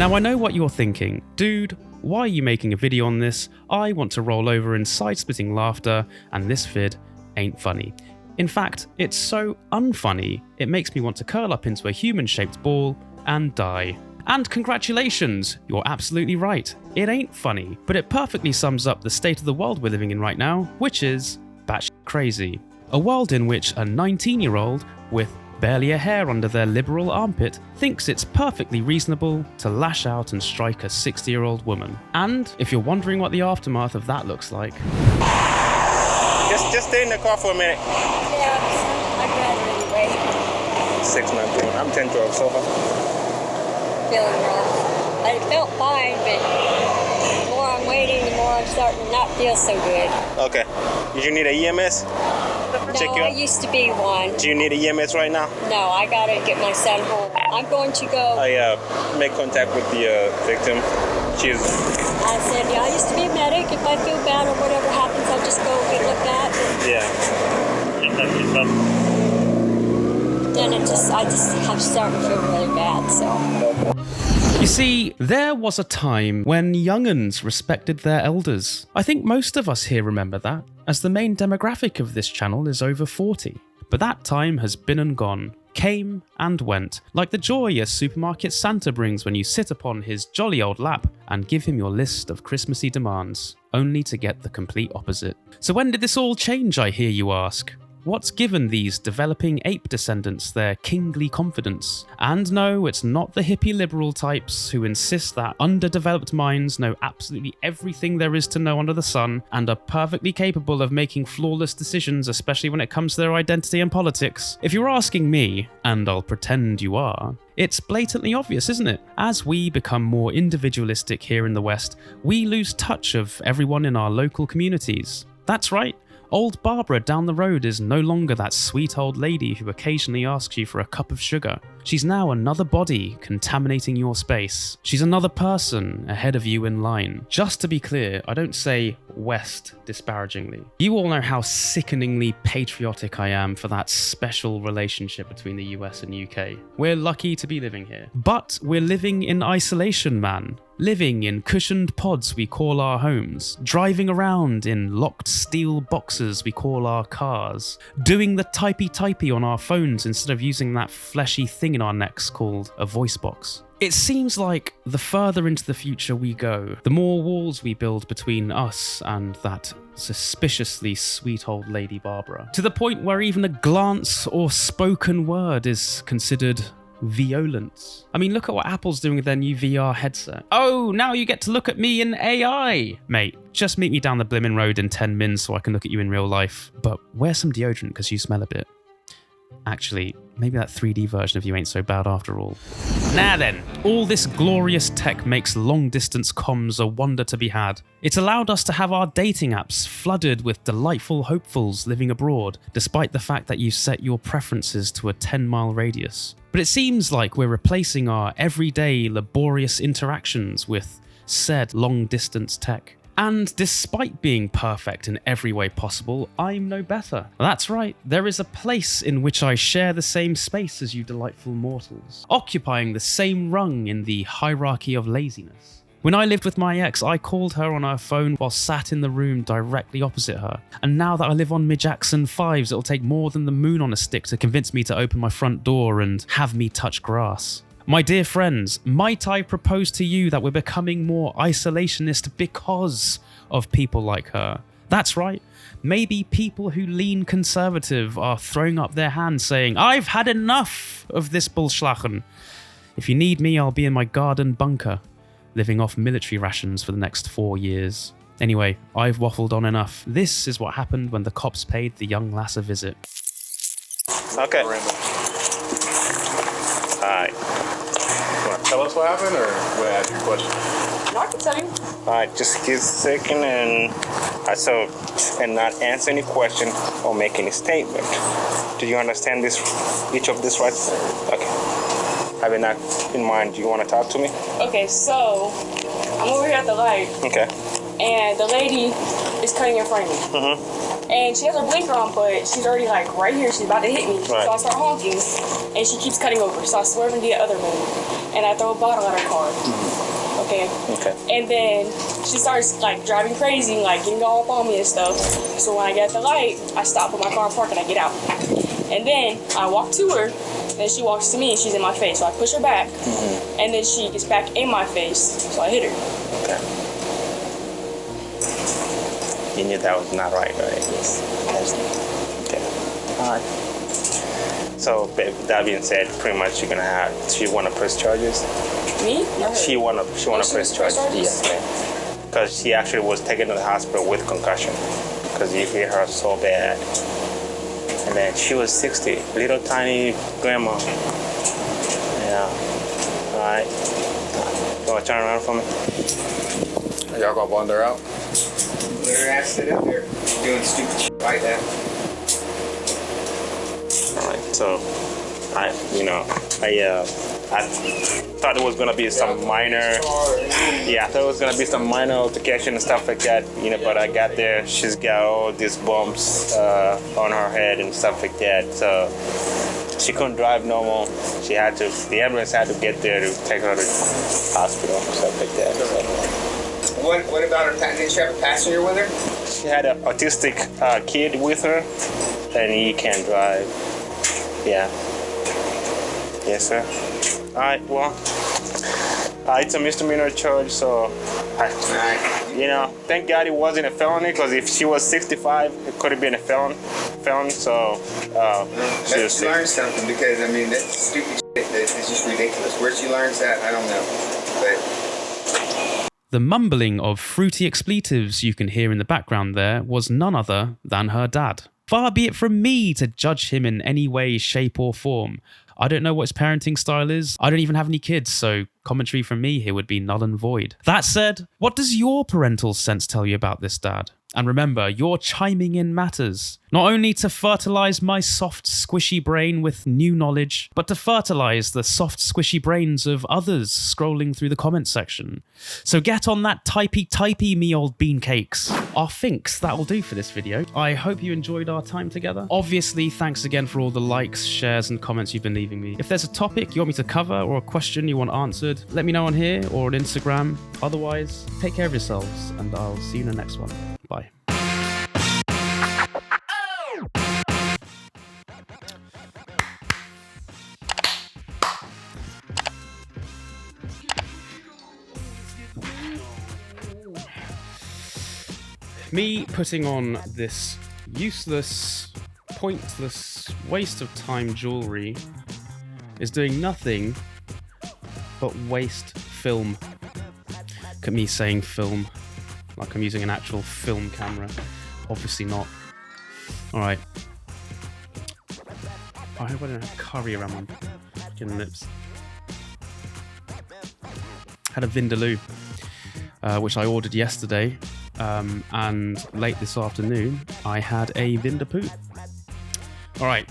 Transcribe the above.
Now I know what you're thinking. Dude, why are you making a video on this? I want to roll over in side-splitting laughter, and this vid ain't funny. In fact, it's so unfunny, it makes me want to curl up into a human-shaped ball and die. And congratulations, you're absolutely right. It ain't funny, but it perfectly sums up the state of the world we're living in right now, which is batshit crazy. A world in which a 19-year-old with barely a hair under their liberal armpit thinks it's perfectly reasonable to lash out and strike a 60-year-old woman. And if you're wondering what the aftermath of that looks like... Just stay in the car for a minute. Yeah, I'd rather anyway. 6 months. I'm 10-12 sober. Feeling rough. I felt fine, but the more I'm waiting, the more I'm starting to not feel so good. Okay. Did you need a EMS? Check No, you I out? used to be one. Do you need a EMS right now? No, I gotta get my son home. I'm going to go. I make contact with the victim. I said, yeah, I used to be a medic. If I feel bad or whatever happens, I'll just go get looked at. Then I'm starting to feel really bad, so. You see, there was a time when young'uns respected their elders. I think most of us here remember that, as the main demographic of this channel is over 40. But that time has been and gone, came and went, like the joy a supermarket Santa brings when you sit upon his jolly old lap and give him your list of Christmassy demands, only to get the complete opposite. So when did this all change, I hear you ask? What's given these developing ape descendants their kingly confidence? And no, it's not the hippie liberal types who insist that underdeveloped minds know absolutely everything there is to know under the sun and are perfectly capable of making flawless decisions, especially when it comes to their identity and politics. If you're asking me, and I'll pretend you are, it's blatantly obvious, isn't it? As we become more individualistic here in the West, we lose touch of everyone in our local communities. That's right. Old Barbara down the road is no longer that sweet old lady who occasionally asks you for a cup of sugar. She's now another body contaminating your space. She's another person ahead of you in line. Just to be clear, I don't say West disparagingly. You all know how sickeningly patriotic I am for that special relationship between the US and UK. We're lucky to be living here. But we're living in isolation, man. Living in cushioned pods we call our homes, driving around in locked steel boxes we call our cars, doing the typey on our phones instead of using that fleshy thing in our necks called a voice box. It seems like the further into the future we go, the more walls we build between us and that suspiciously sweet old Lady Barbara, to the point where even a glance or spoken word is considered violence. I mean, look at what Apple's doing with their new VR headset. Oh, now you get to look at me in AI. Mate, just meet me down the blimmin' road in 10 mins so I can look at you in real life. But wear some deodorant because you smell a bit. Actually, maybe that 3D version of you ain't so bad after all. Now then, all this glorious tech makes long-distance comms a wonder to be had. It's allowed us to have our dating apps flooded with delightful hopefuls living abroad, despite the fact that you set your preferences to a 10-mile radius. But it seems like we're replacing our everyday laborious interactions with said long-distance tech. And despite being perfect in every way possible, I'm no better. That's right, there is a place in which I share the same space as you delightful mortals, occupying the same rung in the hierarchy of laziness. When I lived with my ex, I called her on her phone while sat in the room directly opposite her. And now that I live on mid-Jackson 5s, it'll take more than the moon on a stick to convince me to open my front door and have me touch grass. My dear friends, might I propose to you that we're becoming more isolationist because of people like her? That's right. Maybe people who lean conservative are throwing up their hands saying, I've had enough of this bullschlachen. If you need me, I'll be in my garden bunker, living off military rations for the next 4 years. Anyway, I've waffled on enough. This is what happened when the cops paid the young lass a visit. Okay. Alright. Tell us what happened, or will I ask you a question? No, I can tell you. Alright, just give a second and not answer any question or make any statement. Do you understand this? Each of this rights? Okay. Having that in mind, do you want to talk to me? Okay, so I'm over here at the light. Okay. And the lady is cutting in front of me. Mm-hmm. And she has her blinker on, but she's already like right here. She's about to hit me. Right. So I start honking, and she keeps cutting over. So I swerve into the other lane, and I throw a bottle at her car. Okay. And then she starts like driving crazy, like getting all up on me and stuff. So when I get at the light, I stop, put my car in park, and I get out. And then I walk to her, and she walks to me, and she's in my face. So I push her back, and then she gets back in my face. So I hit her. Okay. You knew that was not right? Yes. Okay. All right. So with that being said, pretty much you're gonna have. She wanna press charges. Me? She wanna press charges. Yes. Because she actually was taken to the hospital with concussion. Because you hit her so bad. And then she was 60, little tiny grandma. Yeah. All right. You wanna turn around for me? Y'all gonna bond her out? Let her ass sit up there doing stupid shit like that. All right. So, I thought it was gonna be some minor. Yeah, I thought it was gonna be some minor altercation and stuff like that. But I got there. She's got all these bumps on her head and stuff like that. So she couldn't drive normal. The ambulance had to get there to take her to the hospital and stuff like that. So. What about her? Didn't she have a passenger with her? She had an autistic kid with her, and he can't drive. Yeah. Yes, sir. All right. Well, it's a misdemeanor charge, so thank God it wasn't a felony. Because if she was 65, it could have been a felon. So Let's learn something, because I mean that's stupid shit. It's just ridiculous. Where she learns that, I don't know, but. The mumbling of fruity expletives you can hear in the background there was none other than her dad. Far be it from me to judge him in any way, shape or form. I don't know what his parenting style is. I don't even have any kids, so commentary from me here would be null and void. That said, what does your parental sense tell you about this dad? And remember, your chiming in matters. Not only to fertilize my soft, squishy brain with new knowledge, but to fertilize the soft, squishy brains of others scrolling through the comment section. So get on that typey, me old beancakes. Our thinks, that'll do for this video. I hope you enjoyed our time together. Obviously, thanks again for all the likes, shares, and comments you've been leaving me. If there's a topic you want me to cover or a question you want answered, let me know on here or on Instagram. Otherwise, take care of yourselves, and I'll see you in the next one. Bye. Me putting on this useless, pointless, waste of time jewelry is doing nothing but waste film. Look at me saying film like I'm using an actual film camera. Obviously not. Alright. I hope I don't have curry around my fucking lips. Had a vindaloo, which I ordered yesterday. And late this afternoon, I had a Vindapoo. Alright.